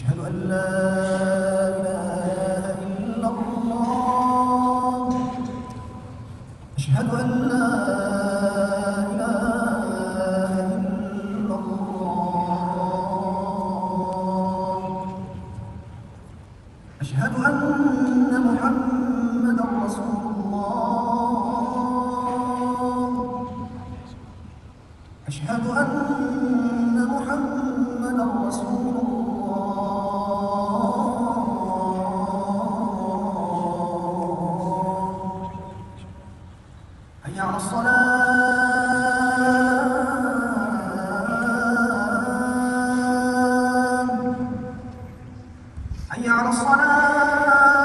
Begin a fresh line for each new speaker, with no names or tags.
أشهد أن لا إله إلا الله. أشهد أن لا إله إلا الله. أشهد أن محمدا رسول الله. أشهد أن محمدا رسول الله. حي على الصلاة. حي على الصلاة.